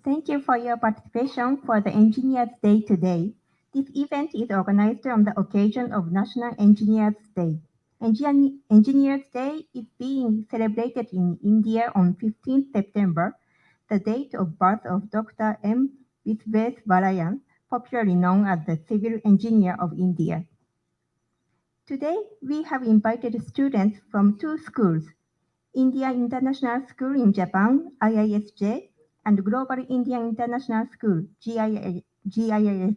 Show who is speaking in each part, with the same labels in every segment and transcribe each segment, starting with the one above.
Speaker 1: Thank you for your participation for the Engineers Day today. This event is organized on the occasion of National Engineers Day. Engineers Day is being celebrated in India on 15th September, the date of birth of Dr. M. Visvesvarayan, popularly known as the Civil Engineer of India. Today, we have invited students from two schools, India International School in Japan, IISJ, and Global Indian International School, GIIS.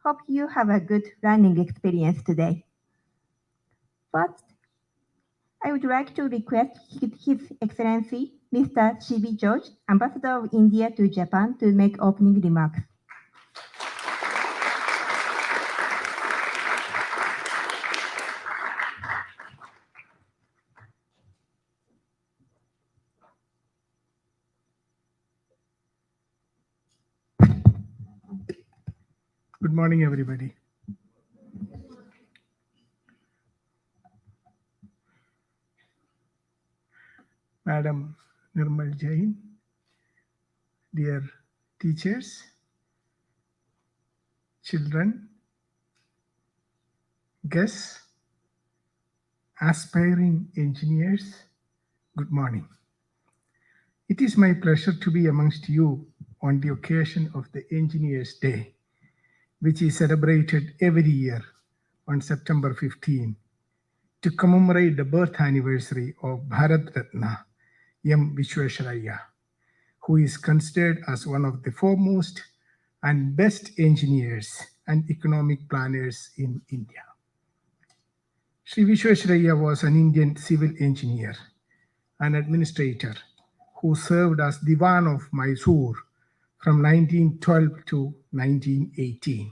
Speaker 1: Hope you have a good learning experience today. First, I would like to request His Excellency, Mr. C.B. George, Ambassador of India to Japan, to make opening remarks.
Speaker 2: Good morning, everybody. Madam Nirmal Jain, dear teachers, children, guests, aspiring engineers, good morning. It is my pleasure to be amongst you on the occasion of the Engineers Day, which is celebrated every year on September 15 to commemorate the birth anniversary of Bharat Ratna M. Visvesvaraya, who is considered as one of the foremost and best engineers and economic planners in India. Sri Visvesvaraya was an Indian civil engineer and administrator who served as Diwan of Mysore from 1912 to 1918.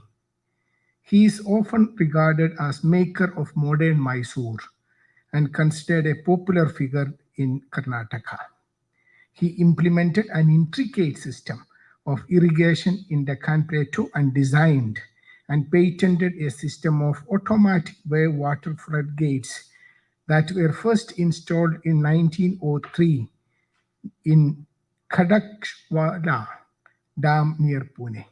Speaker 2: He is often regarded as maker of modern Mysore and considered a popular figure in Karnataka. He implemented an intricate system of irrigation in Deccan Plateau and designed and patented a system of automatic wave water floodgates that were first installed in 1903 in Khadakwala Dam near Pune.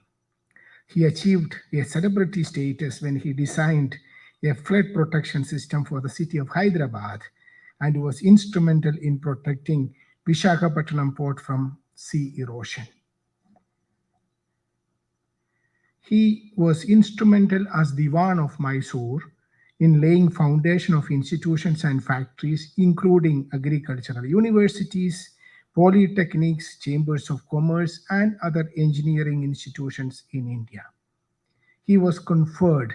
Speaker 2: He achieved a celebrity status when he designed a flood protection system for the city of Hyderabad and was instrumental in protecting Visakhapatnam port from sea erosion. He was instrumental as Diwan of Mysore in laying foundation of institutions and factories, including agricultural universities, polytechnics, chambers of commerce, and other engineering institutions in India. He was conferred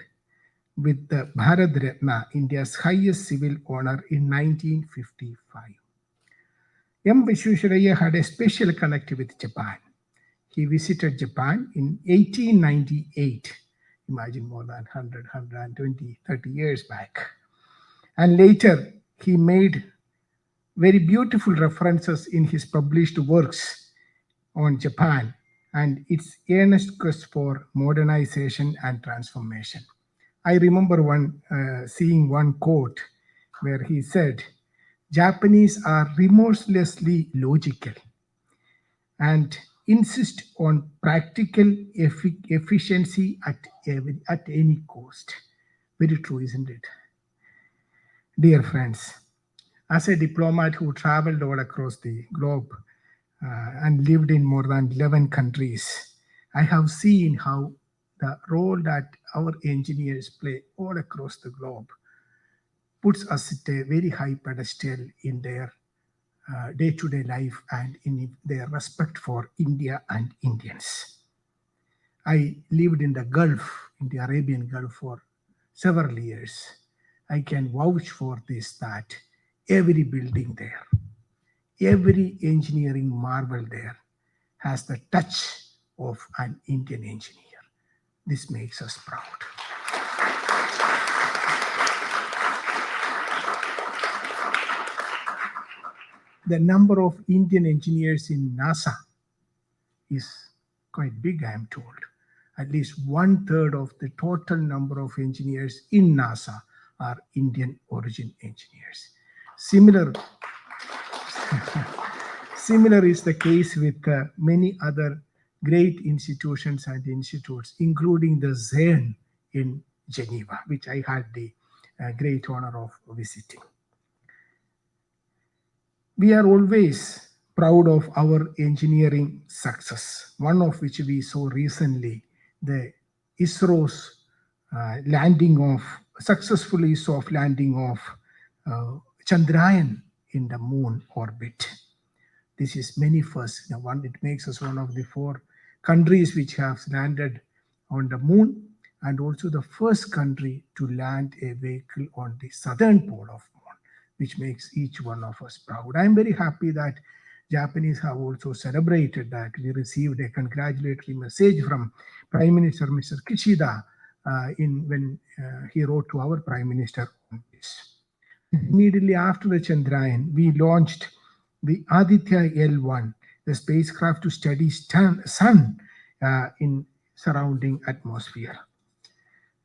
Speaker 2: with the Bharat Ratna, India's highest civil honor, in 1955. M. Visvesvaraya had a special connect with Japan. He visited Japan in 1898, imagine more than 100, 120, 30 years back. And later, he made very beautiful references in his published works on Japan and its earnest quest for modernization and transformation. I remember seeing one quote where he said, Japanese are remorselessly logical and insist on practical efficiency at any cost. Very true, isn't it? Dear friends, as a diplomat who traveled all across the globe and lived in more than 11 countries, I have seen how the role that our engineers play all across the globe puts us at a very high pedestal in their day-to-day life and in their respect for India and Indians. I lived in the Gulf, in the Arabian Gulf for several years. I can vouch for this, that every building there, every engineering marvel there has the touch of an Indian engineer. This makes us proud. The number of Indian engineers in NASA is quite big, I am told. At least one third of the total number of engineers in NASA are Indian origin engineers. Similar is the case with many other great institutions and institutes, including the CERN in Geneva, which I had the great honor of visiting. We are always proud of our engineering success, one of which we saw recently, the ISRO's successfully soft landing of Chandrayaan in the moon orbit. This is many firsts. It makes us one of the 4 countries which have landed on the moon, and also the first country to land a vehicle on the southern pole of moon, which makes each one of us proud. I'm very happy that Japanese have also celebrated that. We received a congratulatory message from Prime Minister Mr. Kishida when he wrote to our Prime Minister on this. Immediately after the Chandrayaan, we launched the Aditya L1, the spacecraft to study sun in surrounding atmosphere.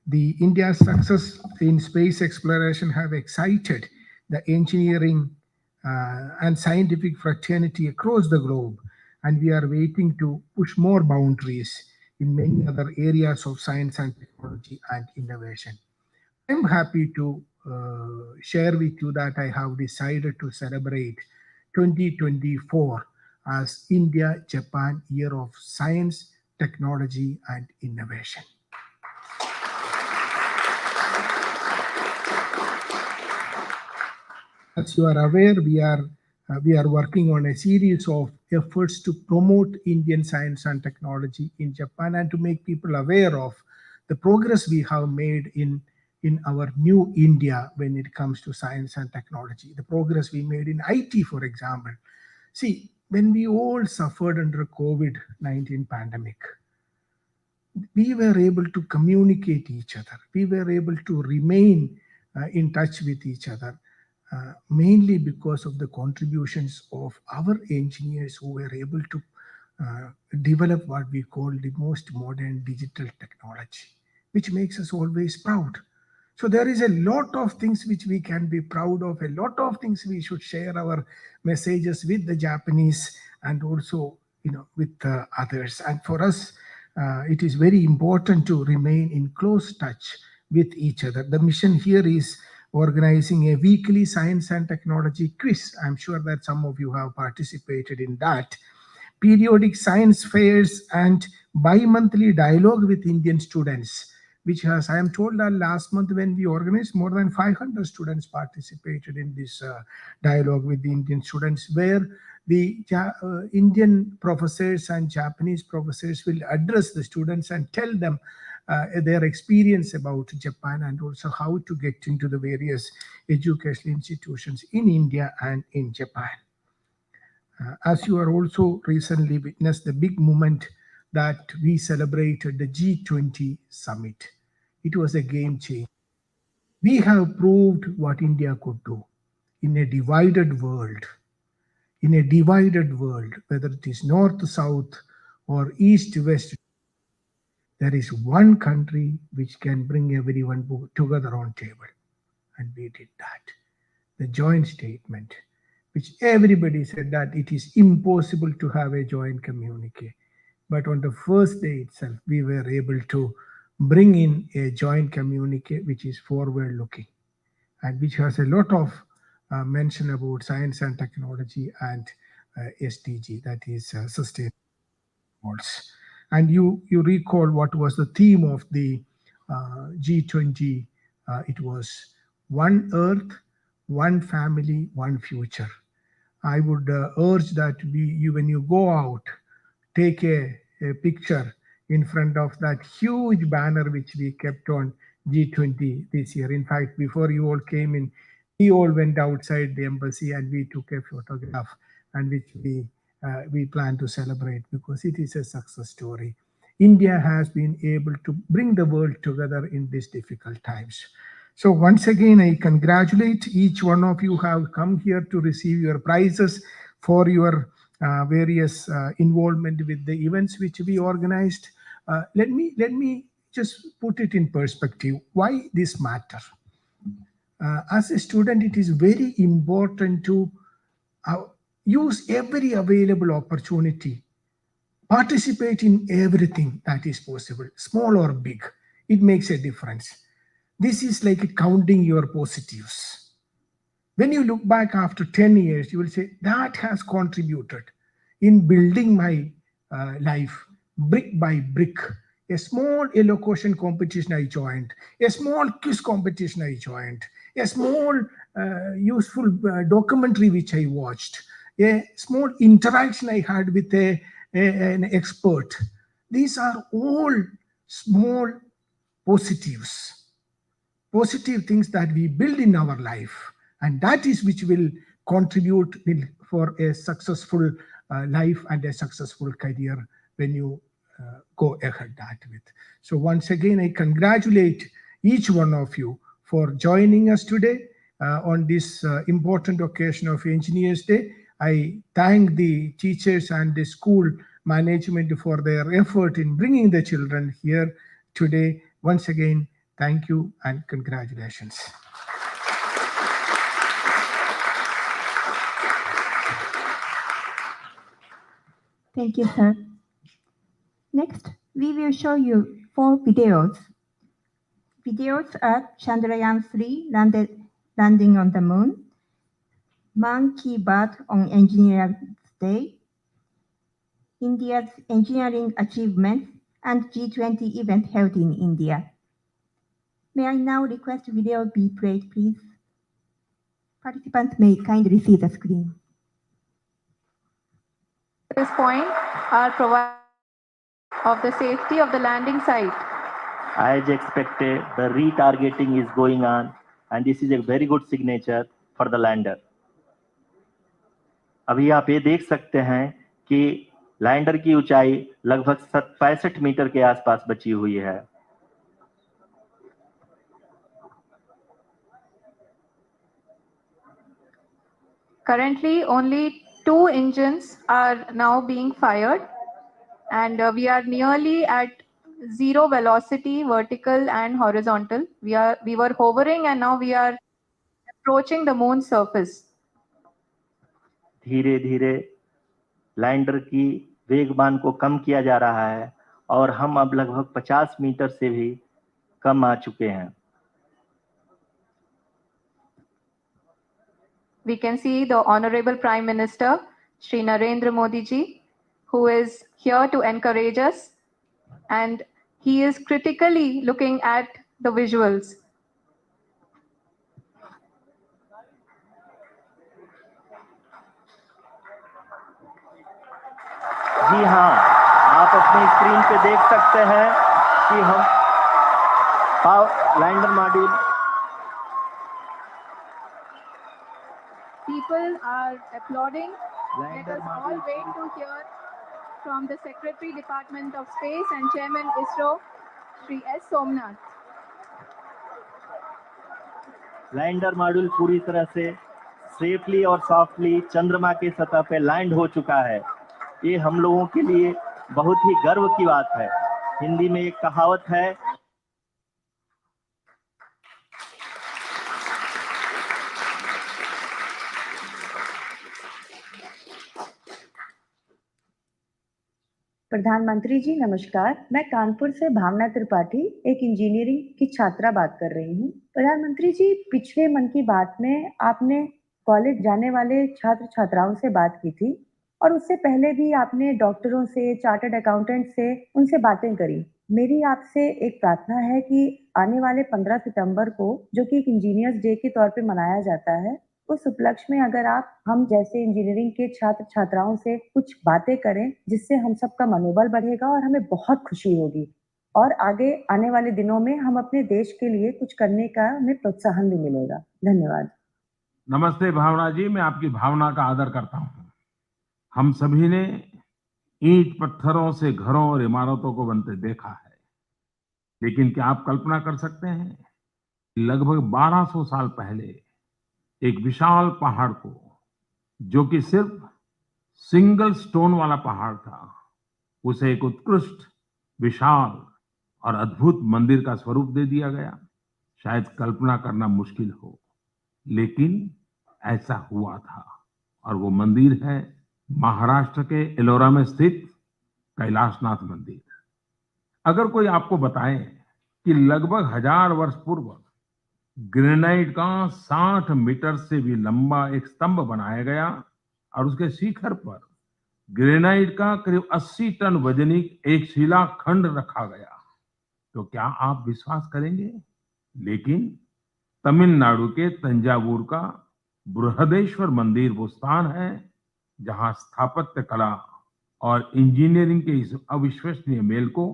Speaker 2: The India's success in space exploration have excited the engineering and scientific fraternity across the globe, and we are waiting to push more boundaries in many other areas of science and technology and innovation. I'm happy to share with you that I have decided to celebrate 2024 as India-Japan Year of Science, Technology and Innovation. As you are aware, we are working on a series of efforts to promote Indian science and technology in Japan and to make people aware of the progress we have made in our new India when it comes to science and technology, the progress we made in IT, for example. See, when we all suffered under COVID-19 pandemic, we were able to communicate each other. We were able to remain in touch with each other, mainly because of the contributions of our engineers who were able to develop what we call the most modern digital technology, which makes us always proud. So there is a lot of things which we can be proud of, a lot of things we should share our messages with the Japanese and also with others. And for us, it is very important to remain in close touch with each other. The mission here is organizing a weekly science and technology quiz. I'm sure that some of you have participated in that. Periodic science fairs and bi-monthly dialogue with Indian students, which has, I am told that last month when we organized, more than 500 students participated in this dialogue with the Indian students, where the Indian professors and Japanese professors will address the students and tell them their experience about Japan and also how to get into the various educational institutions in India and in Japan. As you are also recently witnessed the big moment that we celebrated the G20 summit. It was a game changer. We have proved what India could do in a divided world. In a divided world, whether it is north, south, or east, west, there is one country which can bring everyone together on table. And we did that. The joint statement, which everybody said that it is impossible to have a joint communique. But on the first day itself, we were able to bring in a joint communique which is forward looking and which has a lot of mention about science and technology and SDG, that is sustainable goals. And you recall what was the theme of the G20? It was one earth, one family, one future. I would urge that when you go out, take a picture in front of that huge banner which we kept on G20 this year. In fact, before you all came in, we all went outside the embassy and we took a photograph, and which we plan to celebrate because it is a success story. India has been able to bring the world together in these difficult times. So once again, I congratulate each one of you who have come here to receive your prizes for your various involvement with the events which we organized. Let me just put it in perspective. Why this matter? As a student, it is very important to uh, use every available opportunity, participate in everything that is possible, small or big. It makes a difference. This is like counting your positives. When you look back after 10 years, you will say that has contributed in building my life brick by brick. A small elocution competition I joined, a small quiz competition I joined, a small useful documentary which I watched, a small interaction I had with an expert. These are all small positives, positive things that we build in our life, and that is which will contribute for a successful life and a successful career when you go ahead that with. So once again, I congratulate each one of you for joining us today on this important occasion of Engineers Day. I thank the teachers and the school management for their effort in bringing the children here today. Once again, thank you and congratulations.
Speaker 1: Thank you, sir. Next, we will show you 4 videos. Videos are Chandrayaan-3 landing on the moon, Man Ki Baat on Engineers Day, India's engineering achievements, and G20 event held in India. May I now request video be played, please? Participants may kindly see the screen.
Speaker 3: At this point are provided of the safety of the landing site.
Speaker 4: As expected, the retargeting is going on, and this is a very good signature for the lander. अभी आप ये देख सकते हैं कि lander की ऊंचाई लगभग 65 मीटर के आसपास बची हुई है.
Speaker 3: Currently, only 2 engines are now being fired, and we are nearly at 0 velocity, vertical and horizontal. We were hovering, and now we are approaching the moon's surface.
Speaker 4: धीरे धीरे लैंडर की वेगमान को कम किया जा रहा है और हम अब लगभग 50 मीटर से भी कम आ चुके हैं.
Speaker 3: We can see the Honorable Prime Minister, Shri Narendra Modi ji, who is here to encourage us, and he is critically looking at the visuals.
Speaker 4: जी हाँ, आप अपनी स्क्रीन पे देख सकते हैं कि हम lander module.
Speaker 3: People are applauding. Let us all wait to hear from the Secretary Department of Space and Chairman ISRO, Shri S. Somnath.
Speaker 4: Lander module पूरी तरह से सेफली और सॉफ्टली चंद्रमा की सतह पे लैंड हो चुका है. ये हम लोगों के लिए बहुत ही गर्व की बात है. हिंदी में एक कहावत है,
Speaker 5: प्रधानमंत्री जी नमस्कार. मैं कानपुर से भावना त्रिपाठी, एक इंजीनियरिंग की छात्रा बात कर रही हूँ. प्रधानमंत्री जी, पिछले मन की बात में आपने कॉलेज जाने वाले छात्र छात्राओं से बात की थी और उससे पहले भी आपने डॉक्टरों से, चार्टर्ड अकाउंटेंट से उनसे बातें करी. मेरी आपसे एक प्रार्थना है कि आने वाले 15 सितंबर को, जो कि एक इंजीनियर्स डे के तौर पे मनाया जाता है, उस उपलक्ष्य में अगर आप हम जैसे इंजीनियरिंग के छात्र छात्राओं से कुछ बातें करें, जिससे हम सबका मनोबल बढ़ेगा और हमें बहुत खुशी होगी और आगे आने वाले दिनों में हम अपने देश के लिए कुछ करने का हमें प्रोत्साहन भी मिलेगा. धन्यवाद.
Speaker 6: नमस्ते भावना जी, मैं आपकी भावना का आदर करता हूँ. हम सभी ने ईंट पत्थरों से घरों और इमारतों को बनते देखा है, लेकिन क्या आप कल्पना कर सकते हैं लगभग 1200 साल पहले एक विशाल पहाड़ को, जो कि सिर्फ सिंगल स्टोन वाला पहाड़ था, उसे एक उत्कृष्ट, विशाल और अद्भुत मंदिर का स्वरूप दे दिया गया। शायद कल्पना करना मुश्किल हो, लेकिन ऐसा हुआ था। और वो मंदिर है महाराष्ट्र के एलोरा में स्थित कैलाशनाथ मंदिर। अगर कोई आपको बताए कि लगभग 1000 वर्ष पूर्व ग्रेनाइट का 60 मीटर से भी लंबा एक स्तंभ बनाया गया और उसके शिखर पर ग्रेनाइट का करीब 80 टन वजनी एक शिलाखंड रखा गया, तो क्या आप विश्वास करेंगे? लेकिन तमिलनाडु के तंजावुर का बृहदेश्वर मंदिर वो स्थान है जहां स्थापत्य कला और इंजीनियरिंग के इस अविश्वसनीय मेल को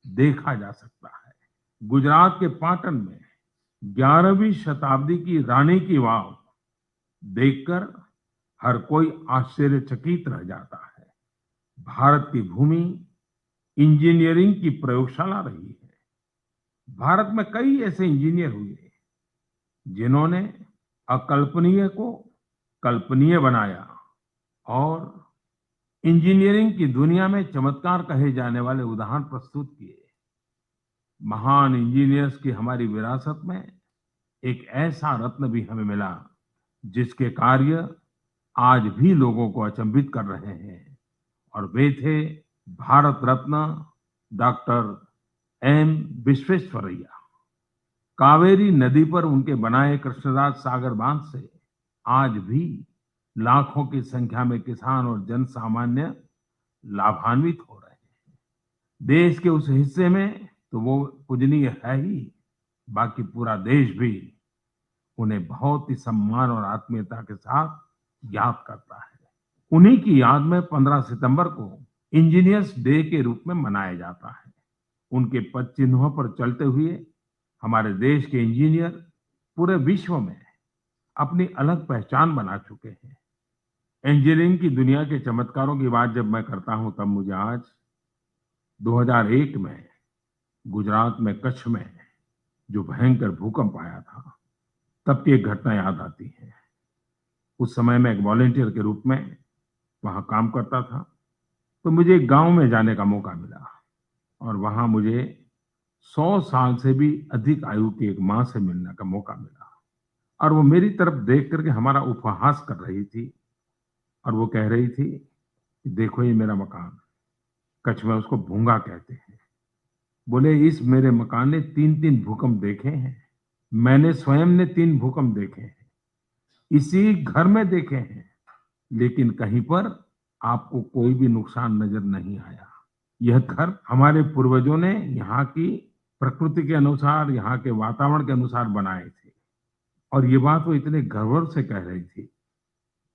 Speaker 6: देखा जा सकता है। गुजरात के पाटन में 11वीं शताब्दी की रानी की वाव देखकर हर कोई आश्चर्यचकित रह जाता है। भारत की भूमि इंजीनियरिंग की प्रयोगशाला रही है। भारत में कई ऐसे इंजीनियर हुए जिन्होंने अकल्पनीय को कल्पनीय बनाया और इंजीनियरिंग की दुनिया में चमत्कार कहे जाने वाले उदाहरण प्रस्तुत किए। महान इंजीनियर्स की हमारी विरासत में एक ऐसा रत्न भी हमें मिला जिसके कार्य आज भी लोगों को अचंभित कर रहे हैं, और वे थे भारत रत्न डॉक्टर एम विश्वेश्वरैया। कावेरी नदी पर उनके बनाए कृष्णराज सागर बांध से आज भी लाखों की संख्या में किसान और जन सामान्य लाभान्वित हो रहे हैं। देश के उस हिस्से में तो वो पूजनीय है ही, बाकी पूरा देश भी उन्हें बहुत ही सम्मान और आत्मीयता के साथ याद करता है। उन्हीं की याद में 15 सितंबर को इंजीनियर्स डे के रूप में मनाया जाता है। उनके पद चिन्हों पर चलते हुए हमारे देश के इंजीनियर पूरे विश्व में अपनी अलग पहचान बना चुके हैं। इंजीनियरिंग की दुनिया के चमत्कारों की बात जब मैं करता हूं, तब मुझे आज 2001 में गुजरात में कच्छ में जो भयंकर भूकंप आया था, तब की एक घटना याद आती है। उस समय मैं एक वॉलेंटियर के रूप में वहां काम करता था, तो मुझे एक गांव में जाने का मौका मिला और वहां मुझे 100 साल से भी अधिक आयु की एक मां से मिलने का मौका मिला। और वो मेरी तरफ देख करके हमारा उपहास कर रही थी और वो कह रही थी कि देखो ये मेरा मकान, कच्छ में उसको भूंगा कहते हैं। बोले इस मेरे मकान ने 3-3 भूकंप देखे हैं, मैंने स्वयं ने 3 भूकंप देखे हैं, इसी घर में देखे हैं, लेकिन कहीं पर आपको कोई भी नुकसान नजर नहीं आया। यह घर हमारे पूर्वजों ने यहाँ की प्रकृति के अनुसार, यहाँ के वातावरण के अनुसार बनाए थे। और ये बात वो इतने गर्व से कह रही थी,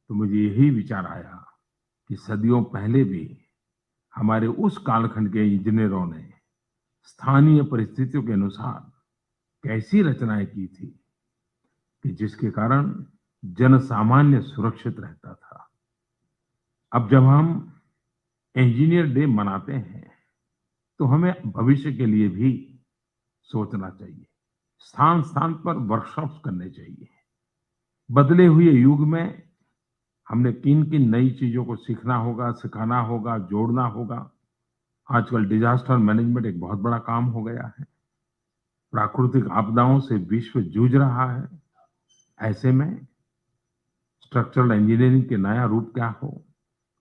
Speaker 6: तो मुझे यही विचार आया कि सदियों पहले भी हमारे उस कालखंड के इंजीनियरों ने स्थानीय परिस्थितियों के अनुसार कैसी रचनाएं की थी कि जिसके कारण जन सामान्य सुरक्षित रहता था। अब जब हम इंजीनियर डे मनाते हैं तो हमें भविष्य के लिए भी सोचना चाहिए। स्थान स्थान पर वर्कशॉप्स करने चाहिए। बदले हुए युग में हमने किन किन नई चीजों को सीखना होगा, सिखाना होगा, जोड़ना होगा। आजकल डिजास्टर मैनेजमेंट एक बहुत बड़ा काम हो गया है। प्राकृतिक आपदाओं से विश्व जूझ रहा है। ऐसे में स्ट्रक्चरल इंजीनियरिंग के नया रूप क्या हो,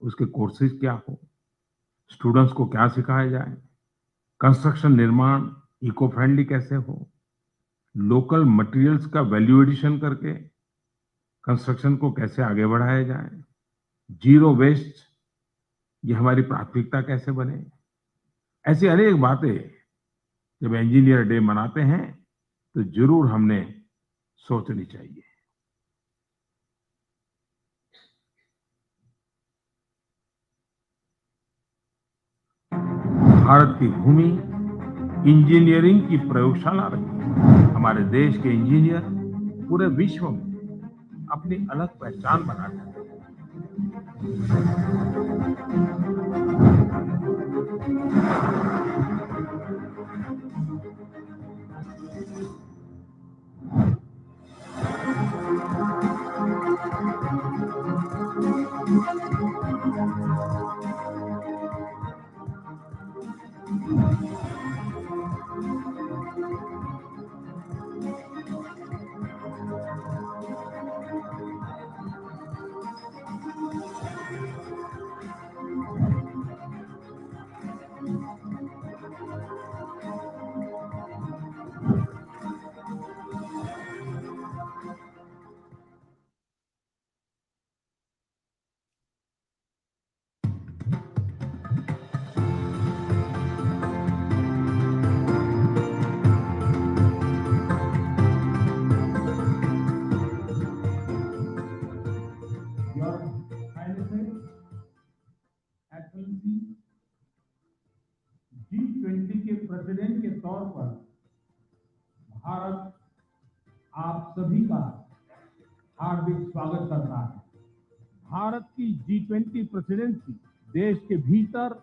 Speaker 6: उसके कोर्सेज क्या हो, स्टूडेंट्स को क्या सिखाया जाए, कंस्ट्रक्शन निर्माण इको फ्रेंडली कैसे हो, लोकल मटेरियल्स का वैल्यू एडिशन करके कंस्ट्रक्शन को कैसे आगे बढ़ाया जाए, जीरो वेस्ट ये हमारी प्राथमिकता कैसे बने। ऐसी अनेक बातें जब इंजीनियर डे मनाते हैं तो जरूर हमने सोचनी चाहिए। भारत की भूमि इंजीनियरिंग की प्रयोगशाला रही है। हमारे देश के इंजीनियर पूरे विश्व में अपनी अलग पहचान बना चुके हैं। Your Highnesses, Excellency, G20 के प्रेसिडेंट के तौर पर भारत आप सभी का हार्दिक स्वागत करता है। भारत की G20 प्रेसिडेंसी देश के भीतर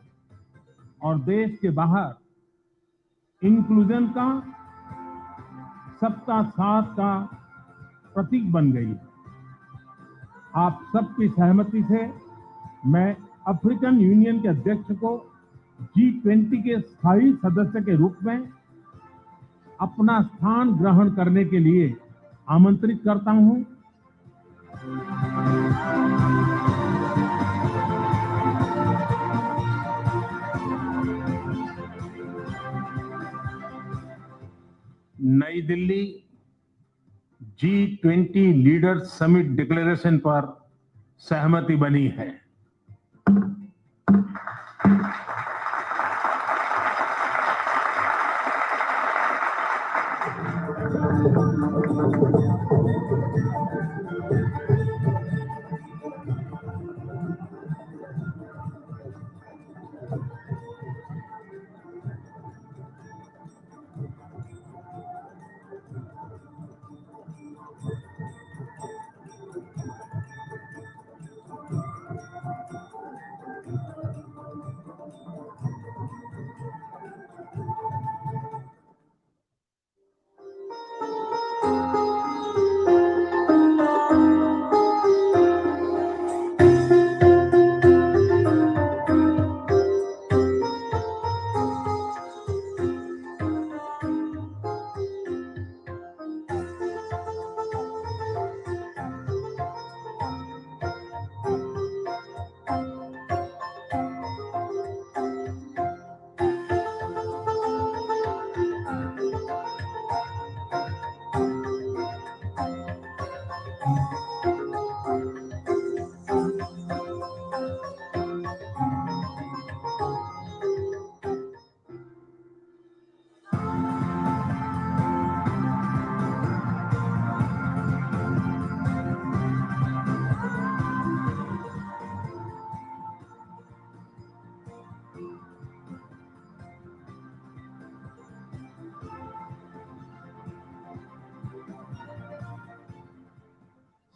Speaker 6: और देश के बाहर इंक्लूजन का, सबका साथ का प्रतीक बन गई है। आप सबकी सहमति से मैं अफ्रीकन यूनियन के अध्यक्ष को G20 के स्थायी सदस्य के रूप में अपना स्थान ग्रहण करने के लिए आमंत्रित करता हूं। नई Delhi G20 leaders summit declaration पर सहमति बनी है।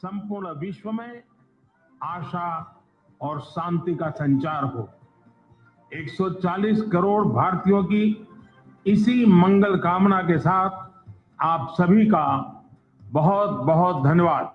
Speaker 6: संपूर्ण विश्व में आशा और शांति का संचार हो। 140 करोड़ भारतीयों की इसी मंगल कामना के साथ आप सभी का बहुत बहुत धन्यवाद।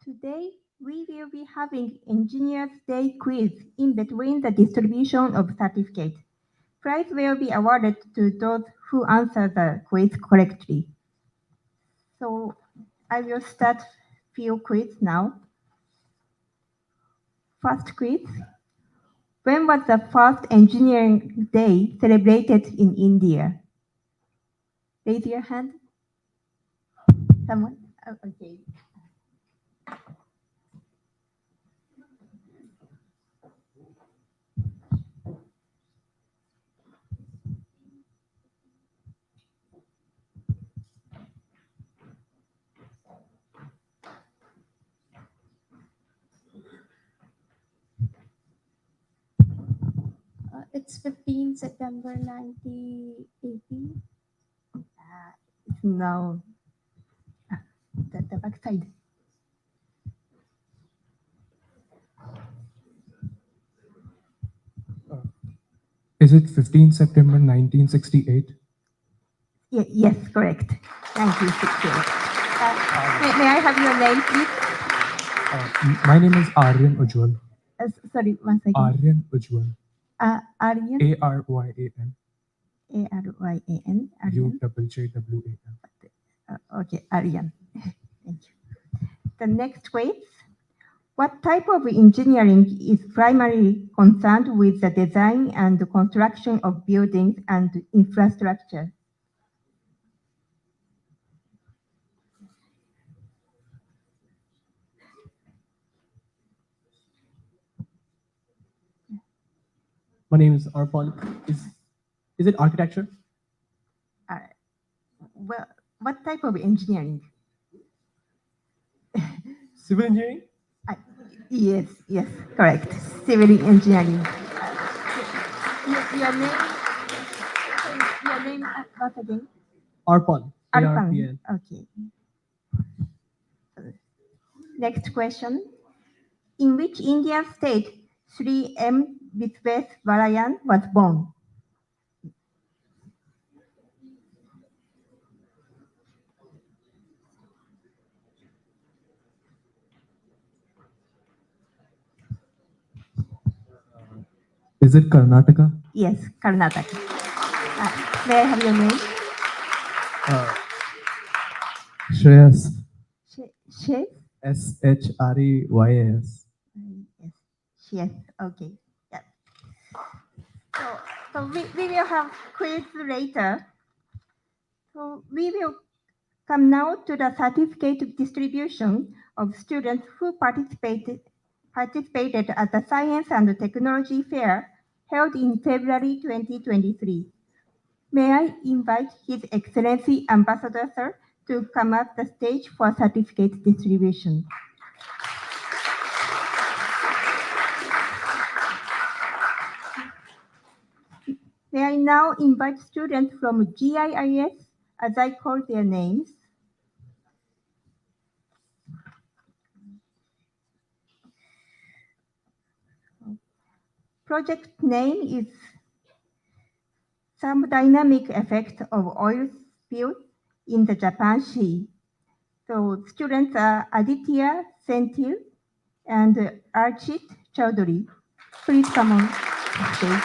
Speaker 1: Today, we will be having Engineers Day quiz in between the distribution of certificates. Prize will be awarded to those who answer the quiz correctly. So I will start few quiz now. First quiz. When was the first Engineering Day celebrated in India? Raise your hand. Someone? Oh, okay.
Speaker 7: It's 15 September 1980.
Speaker 1: It's now the back side.
Speaker 8: Is it 15 September 1968?
Speaker 1: Yes, correct. 1968. May I have your name, please?
Speaker 8: My name is Aryan Ujwal.
Speaker 1: Sorry, once again.
Speaker 8: Aryan Ujwal.
Speaker 1: Aryan.
Speaker 8: Aryan.
Speaker 1: Aryan. Aryan.
Speaker 8: Ujwal.
Speaker 1: Okay, Aryan. Thank you. The next quiz. What type of engineering is primarily concerned with the design and the construction of buildings and infrastructure?
Speaker 8: My name is Arpal. Is it architecture?
Speaker 1: Well, what type of engineering?
Speaker 8: Civil engineering?
Speaker 1: Yes, correct. Civil engineering. Your name? Your name once again?
Speaker 8: Arpal.
Speaker 1: Arpan. Okay. Next question. In which Indian state Sri M. Visvesvarayan was born?
Speaker 8: Is it Karnataka?
Speaker 1: Yes, Karnataka. May I have your name?
Speaker 8: Shreyas.
Speaker 1: Shes?
Speaker 8: Shreys.
Speaker 1: Yes, okay. Yeah. So we will have quiz later. So we will come now to the certificate distribution of students who participated at the Science and Technology Fair held in February 2023. May I invite His Excellency Ambassador Sir to come up the stage for certificate distribution. May I now invite students from GIIS, as I call their names. Project name is Thermodynamic Effect of Oil Spill in the Japan Sea. So students are Aditya Senthil and Archit Chaudhary. Please come on stage.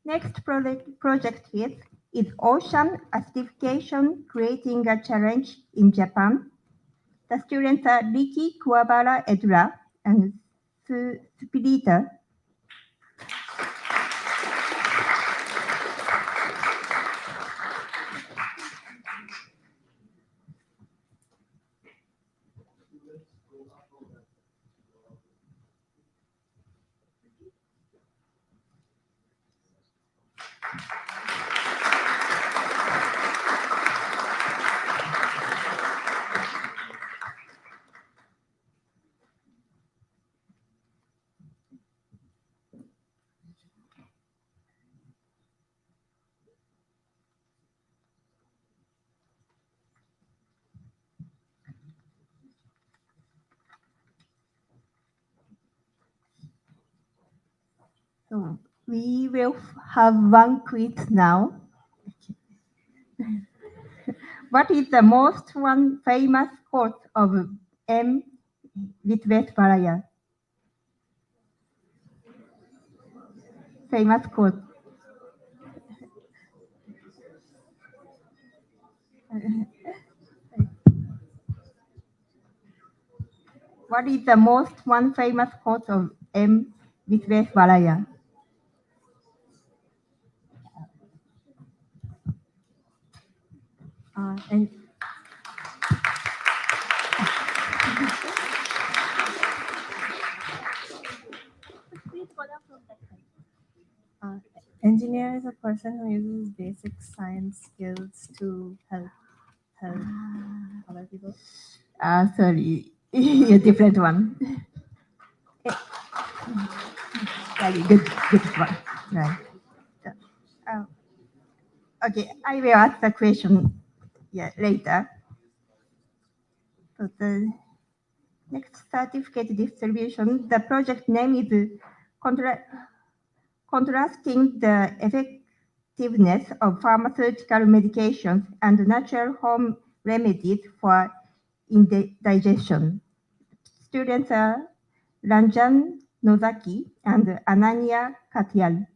Speaker 1: Next project is Ocean Acidification Creating a Challenge in Japan. The students are Ricky Kuwabara Edra and Spirita. So We will have one quiz now. What is the most one famous quote of M. Visvesvaraya? Famous quote. What is the most one famous quote of M. Visvesvaraya? And
Speaker 9: Engineer is a person who uses basic science skills to help other people.
Speaker 1: sorry, a different one. Very good one. Right. Uh, okay, I will ask the question later. So the next certificate distribution, the project name is contrasting the effectiveness of pharmaceutical medications and natural home remedies for indigestion. Students are Ranjan Nozaki and Ananya Katyal.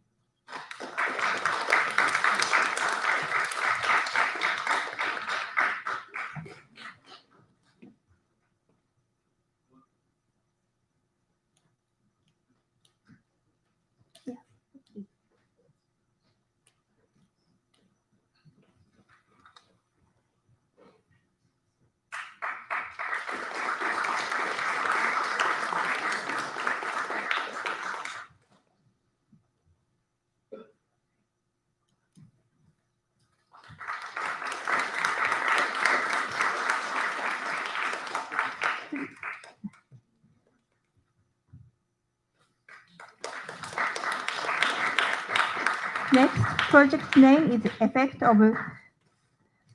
Speaker 1: Next, project name is Effect of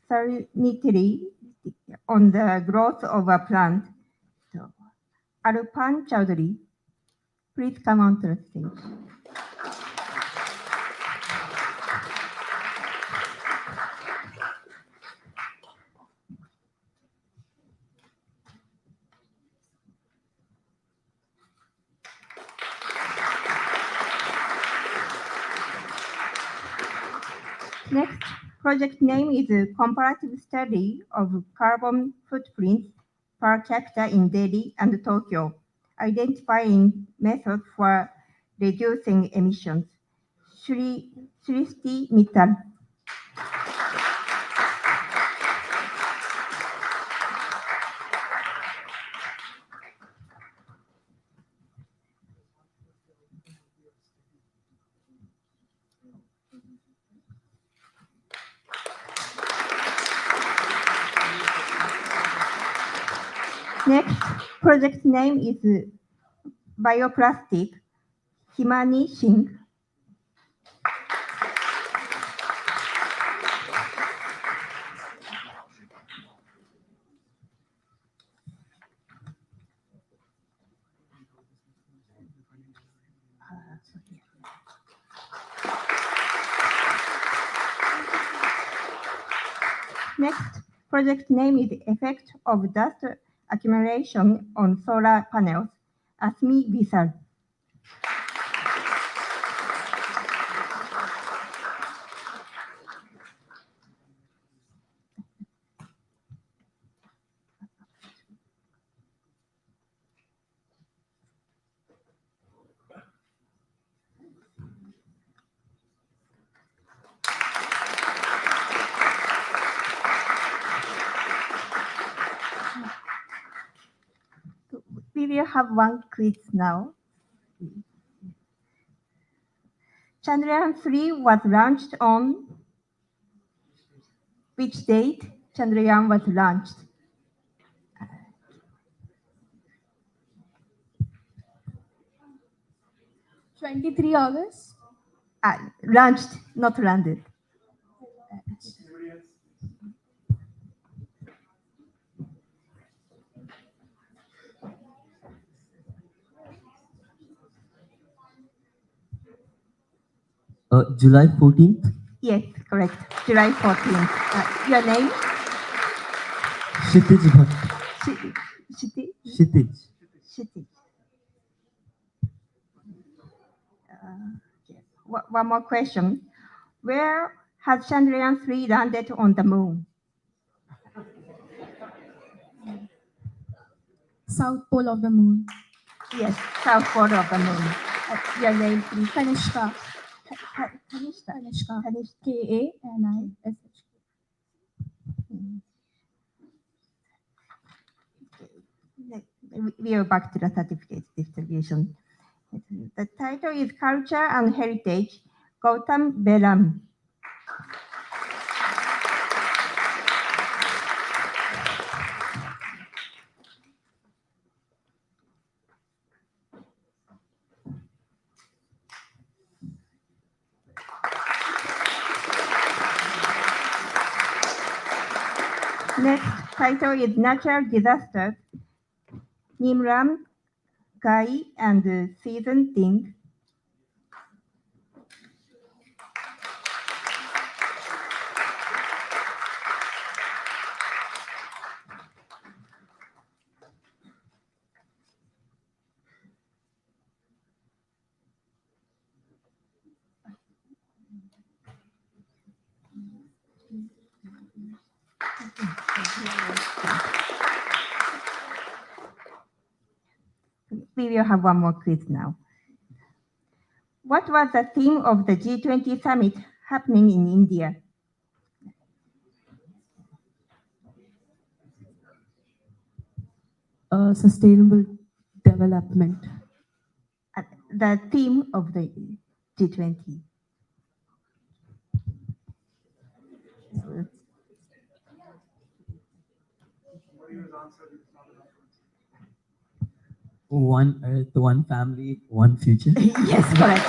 Speaker 1: Salinity on the Growth of a Plant. So, Arpan Chowdhury, please come on to the stage. Next, project name is a comparative study of carbon footprints per capita in Delhi and Tokyo, identifying methods for reducing emissions. Srishti Mittal. Next, project name is Bioplastic, Himani Singh. Next, project name is Effect of Dust Accumulation on Solar Panels, Asmi Visal. We will have one quiz now. Chandrayaan-3 was launched on which date Chandrayaan was launched?
Speaker 7: 23 August.
Speaker 1: Launched, not landed.
Speaker 10: July 14th.
Speaker 1: Yes, correct. July 14th. Your name?
Speaker 10: Kshitij Bhatt.
Speaker 1: Shiti?
Speaker 10: Kshitij.
Speaker 1: Shiti. Yes. One more question. Where has Chandrayaan-3 landed on the moon?
Speaker 7: South pole of the moon.
Speaker 1: Yes, south pole of the moon. Your name, please.
Speaker 7: Kanishka.
Speaker 1: Kanishka.
Speaker 7: Kanishka.
Speaker 1: Kanishka.
Speaker 7: K-A-N-I-S-H.
Speaker 1: We are back to the certificate distribution. The title is Culture and Heritage, Gautam Beram. Next title is Natural Disasters, Nimram, Kai, and Season Ding. We will have one more quiz now. What was the theme of the G20 summit happening in India?
Speaker 9: Sustainable development.
Speaker 1: The theme of the G20.
Speaker 10: One Earth, one family, one future.
Speaker 1: Yes, correct.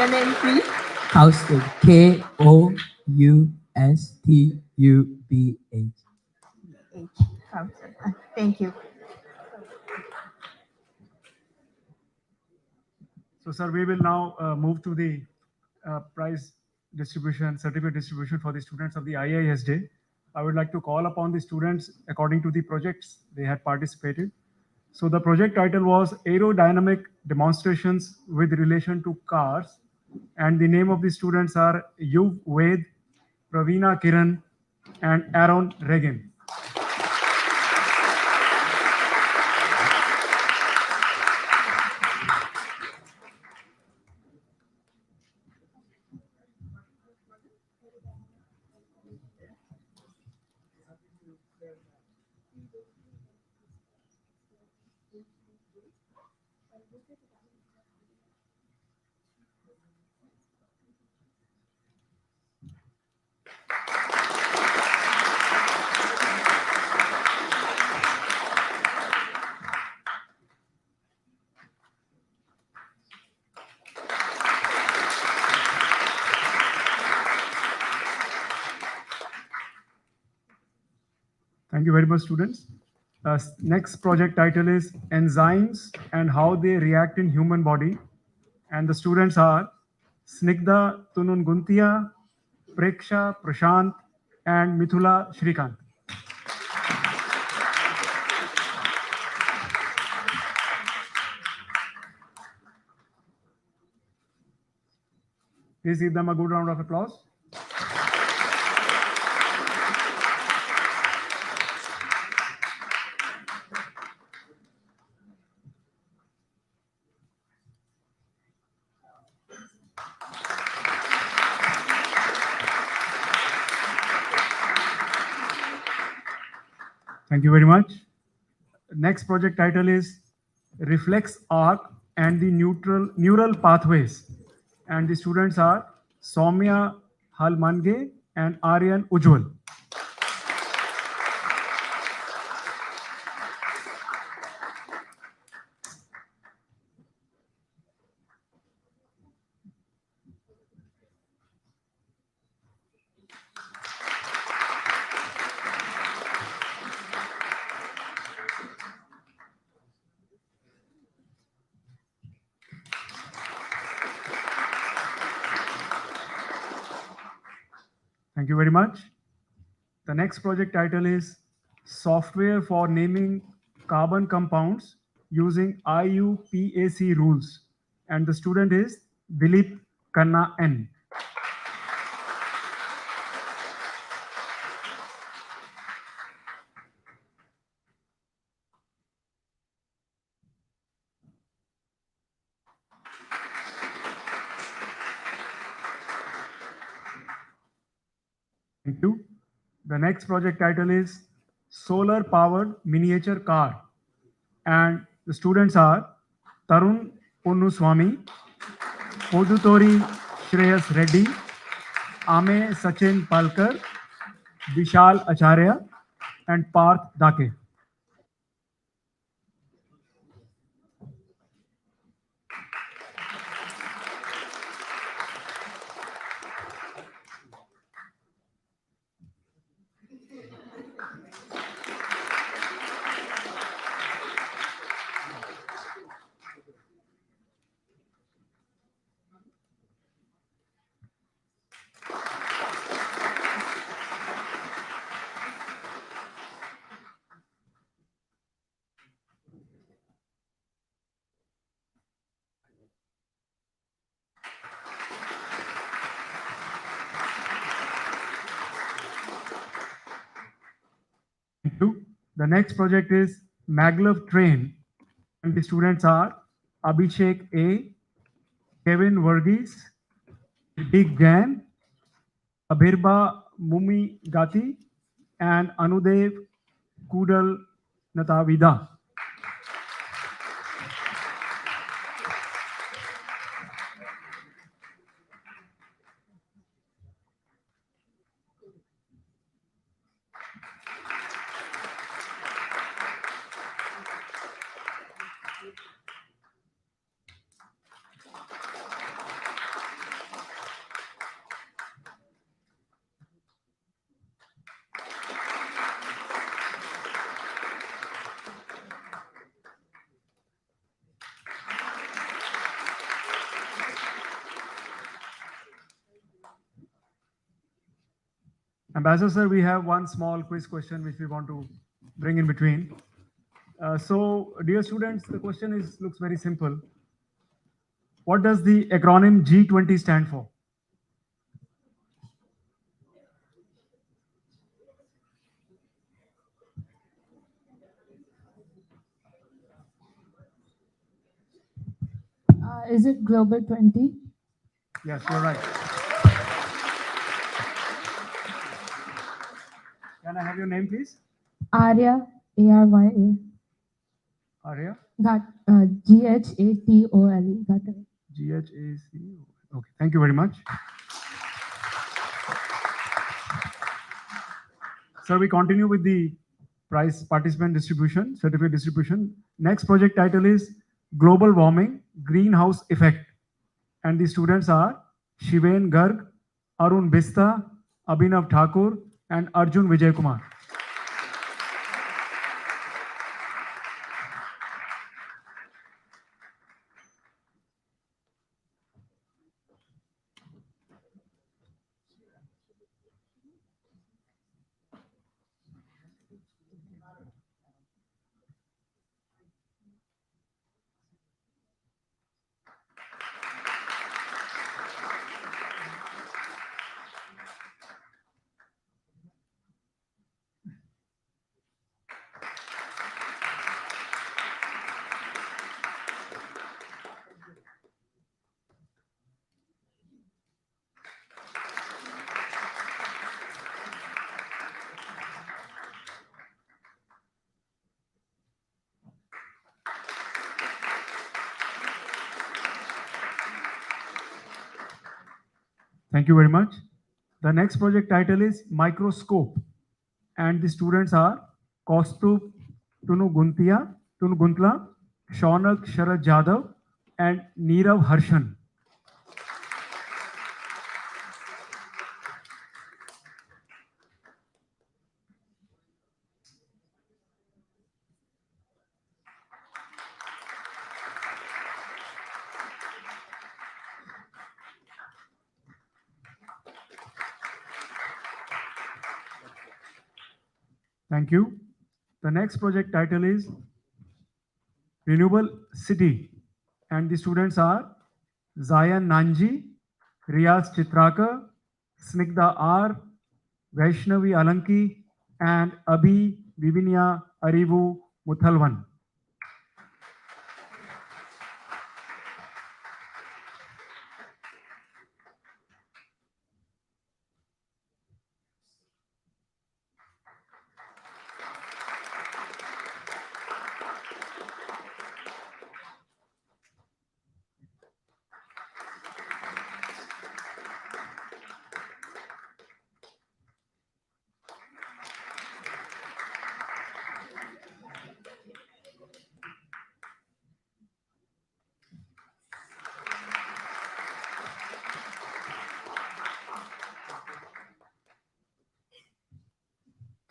Speaker 1: your name, please.
Speaker 10: Kaustubh. K-O-U-S-T-U-B-H.
Speaker 1: Thank you.
Speaker 11: So, sir, we will now move to the prize distribution, certificate distribution for the students of the IIS Day. I would like to call upon the students according to the projects they had participated. So the project title was Aerodynamic Demonstrations with Relation to Cars. And the name of the students are Yuv Ved, Praveena Kiran, and Aaron Regan. Thank you very much, students. Next project title is Enzymes and How They React in Human Body. And the students are Snigdha Tununguntia, Preksha Prashant, and Mithula Shrikant. Please give them a good round of applause. Thank you very much. Next project title is Reflex Arc and the Neural Pathways. And the students are Soumya Halmange and Aryan Ujjwal. Thank you very much. The next project title is Software for Naming Carbon Compounds Using IUPAC Rules. And the student is Dilip Khanna N. Thank you. The next project title is Solar Powered Miniature Car. And the students are Tarun Ponnuswamy, Podutori Shreyas Reddy, Ame Sachin Palkar, Vishal Acharya, and Parth Dake. Thank you. The next project is Maglev Train, and the students are Abhishek A, Kevin Verghese, Dick Jain, Abhirba Mumi Gati, and Anudev Kudal Natavida. Ambassador sir, we have one small quiz question which we want to bring in between. So, dear students, the question looks very simple. What does the acronym G20 stand for?
Speaker 7: Is it Global 20?
Speaker 11: Yes, you're right. Can I have your name, please?
Speaker 7: Arya, Arya.
Speaker 11: Arya?
Speaker 7: Ghatole. Ghatole.
Speaker 11: GHAC. Okay, thank you very much. Sir, we continue with the prize participant distribution, certificate distribution. Next project title is Global Warming Greenhouse Effect. And the students are Shiven Garg, Arun Bista, Abhinav Thakur, and Arjun Vijay Kumar. Thank you very much. The next project title is Microscope, and the students are Kaustubh Tunuguntla, Shaunak Sharad Jadhav, and Neerav Harshan. Thank you. The next project title is Renewable City, and the students are Zayan Nanji, Riyaz Chitrakar, Snigdha R, Vaishnavi Alanki, and Abhi Vivinia Arivu Muthalwan.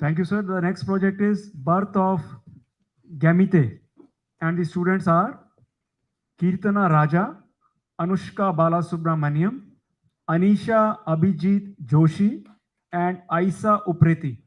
Speaker 11: Thank you, sir. The next project is Birth of Gamete, and the students are Kirtana Raja, Anushka Balasubramaniam, Anisha Abhijit Joshi, and Aisa Upreti.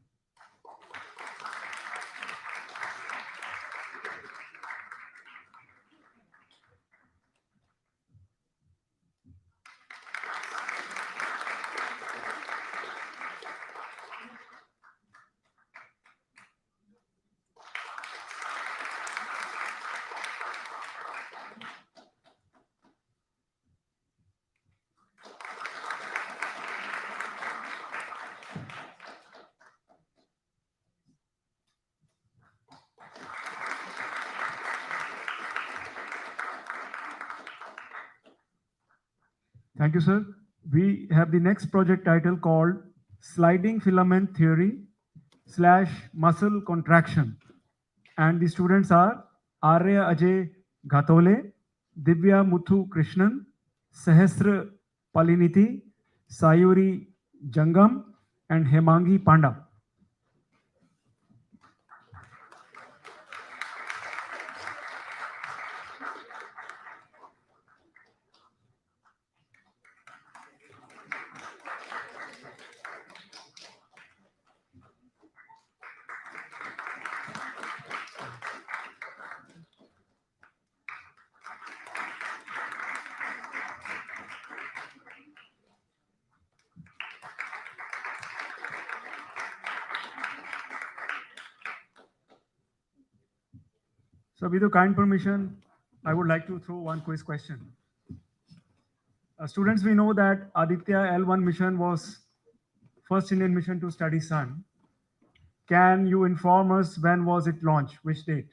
Speaker 11: Thank you, sir. We have the next project title called Sliding Filament Theory / Muscle Contraction. And the students are Arya Ajay Ghatole, Divya Muthu Krishnan, Sahasra Paliniti, Sayuri Jangam, and Hemangi Panda. So with your kind permission, I would like to throw one quiz question. Students, we know that Aditya L1 mission was first Indian mission to study sun. Can you inform us when was it launched? Which date?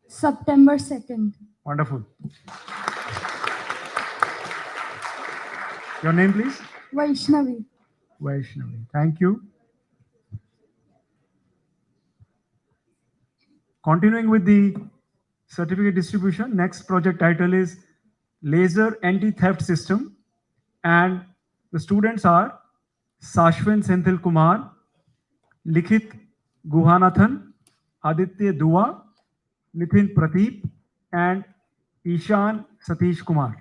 Speaker 7: September 2nd.
Speaker 11: Wonderful. Your name, please?
Speaker 7: Vaishnavi.
Speaker 11: Vaishnavi. Thank you. Continuing with the certificate distribution, next project title is Laser Anti-Theft System, and the students are Sashwin Senthil Kumar, Likhit Guhanathan, Aditya Dua, Nitin Pradeep, and Ishan Satish Kumar.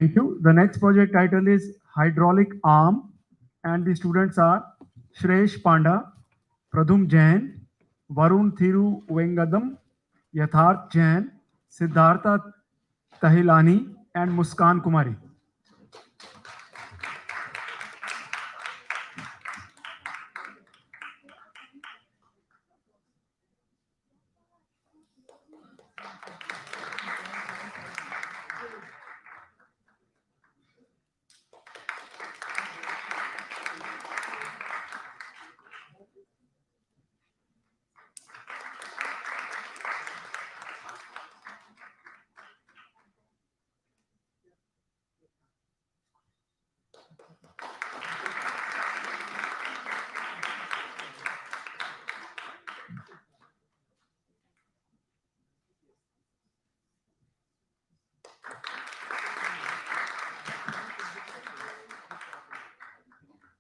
Speaker 11: Thank you. The next project title is Hydraulic Arm, and the students are Shresh Panda, Pradhum Jain, Varun Thiru Vengadam, Yatharth Jain, Siddhartha Tahilani, and Muskan Kumari.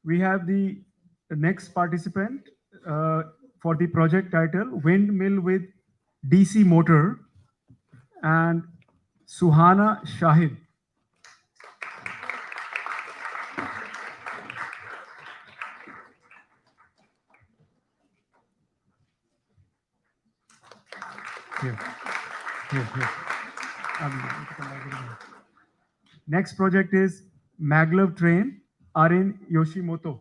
Speaker 11: We have the next participant for the project title Windmill with DC Motor, and Suhana Shahid. Here. Here. Next project is Maglev Train, Arin Yoshimoto.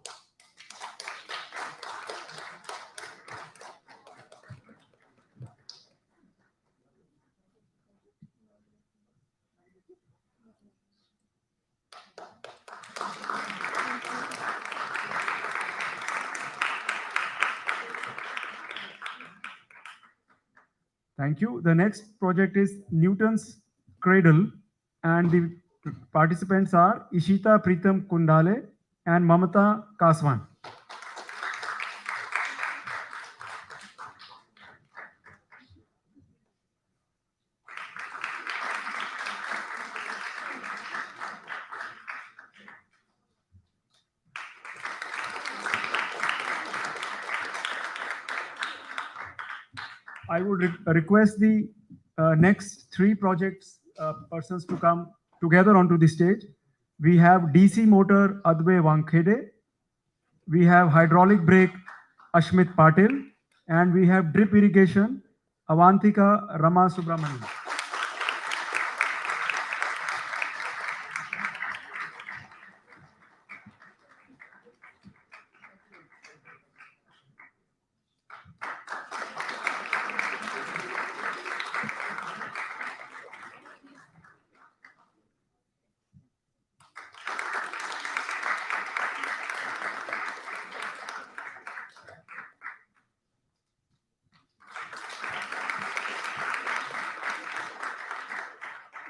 Speaker 11: Thank you. The next project is Newton's Cradle, and the participants are Ishita Pritam Kundale and Mamata Kaswan. I would request the next three projects persons to come together onto the stage. We have DC motor Adve Wankhede, we have hydraulic brake Ashmit Patil, and we have drip irrigation Avantika Rama Subramanian.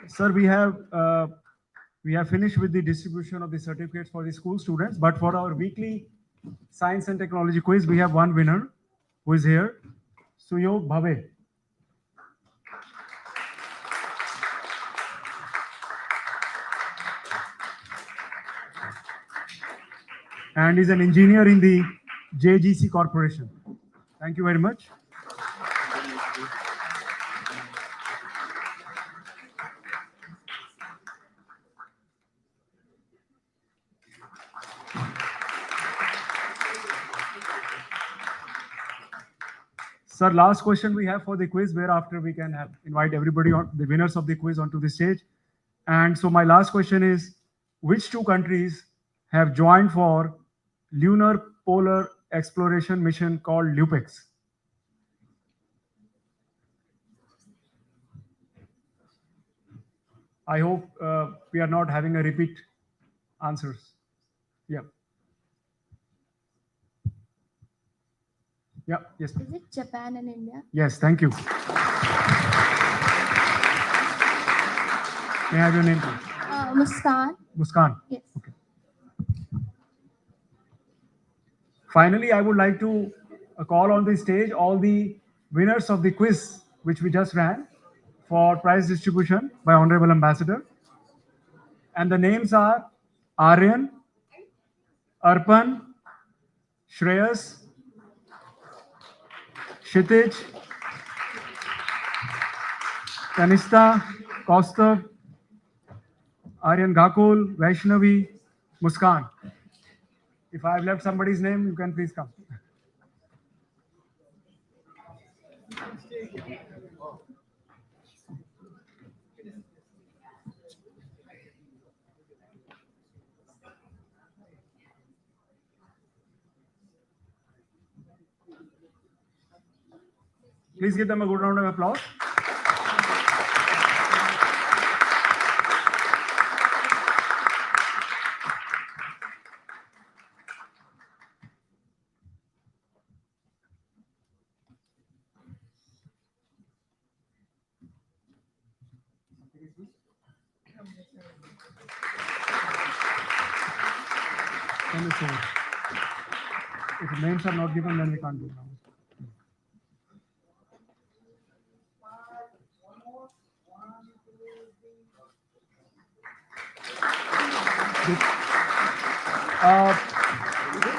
Speaker 11: Sir, we have finished with the distribution of the certificates for the school students, but for our weekly science and technology quiz, we have one winner who is here, Suyog Bhave. And is an engineer in the JGC Corporation. Thank you very much. Sir, last question we have for the quiz, whereafter we can invite everybody on the winners of the quiz onto the stage. And so my last question is, which two countries have joined for lunar polar exploration mission called LUPEX? I hope we are not having a repeat answers. Yeah. Yeah, yes.
Speaker 7: Is it Japan and India?
Speaker 11: Yes, thank you. May I have your name, please?
Speaker 7: Muskan.
Speaker 11: Muskan.
Speaker 7: Yes.
Speaker 11: Okay. Finally, I would like to call on the stage all the winners of the quiz, which we just ran for prize distribution by Honorable Ambassador. And the names are Aryan, Arpan, Shreyas, Kshitij, Kanista, Kaustav, Aryan Gakul, Vaishnavi, Muskan. If I have left somebody's name, you can please come. Please give them a good round of applause. If the names are not given, then we can't do it now.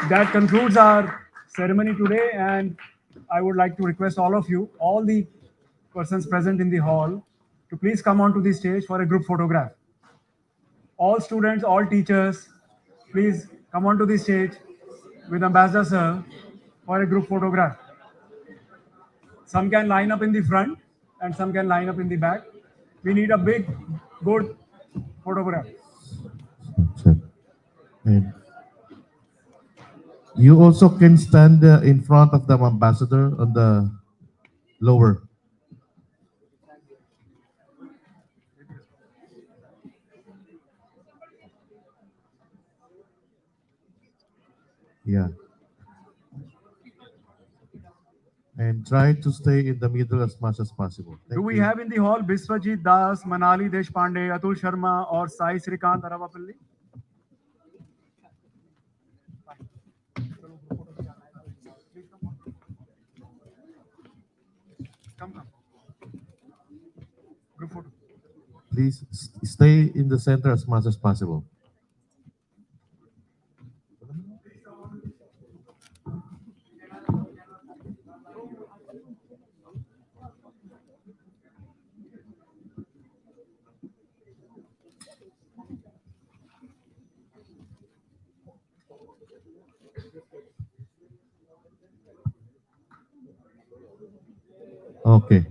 Speaker 11: that concludes our ceremony today, and I would like to request all of you, all the persons present in the hall, to please come onto the stage for a group photograph. All students, all teachers, please come onto the stage with Ambassador Sir for a group photograph. Some can line up in the front and some can line up in the back. We need a big, good photograph.
Speaker 12: Check. And you also can stand in front of the ambassador on the lower. Yeah. And try to stay in the middle as much as possible. Thank
Speaker 11: Do we
Speaker 12: you.
Speaker 11: have in the hall Biswajit Das, Manali Deshpande, Atul Sharma, or Sai Srikant Aravapalli? Come. Group photo.
Speaker 12: Please stay in the center as much as possible. Okay.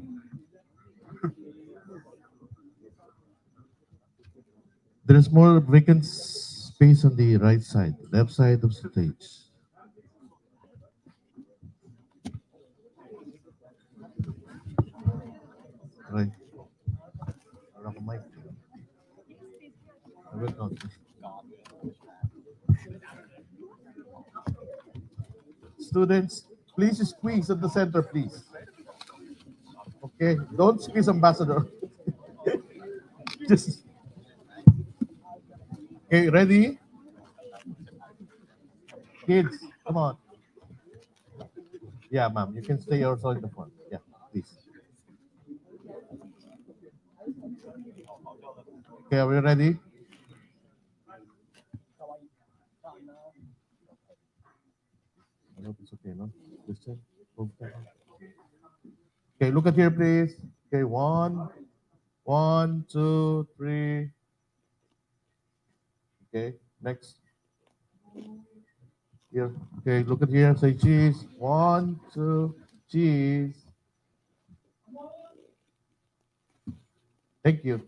Speaker 12: There is more vacant space on the right side, left side of the stage. Right. I will not. Students, please squeeze at the center, please. Okay, don't squeeze ambassador. Just. Okay, ready? Kids, come on. Yeah, ma'am, you can stay also in the front. Yeah, please. Okay, are we ready? I hope it's okay, no? Christian, okay, look at here, please. Okay, one, 2, 3. Okay, next. Here. Okay, look at here. Say cheese. 1, 2, cheese. Thank you.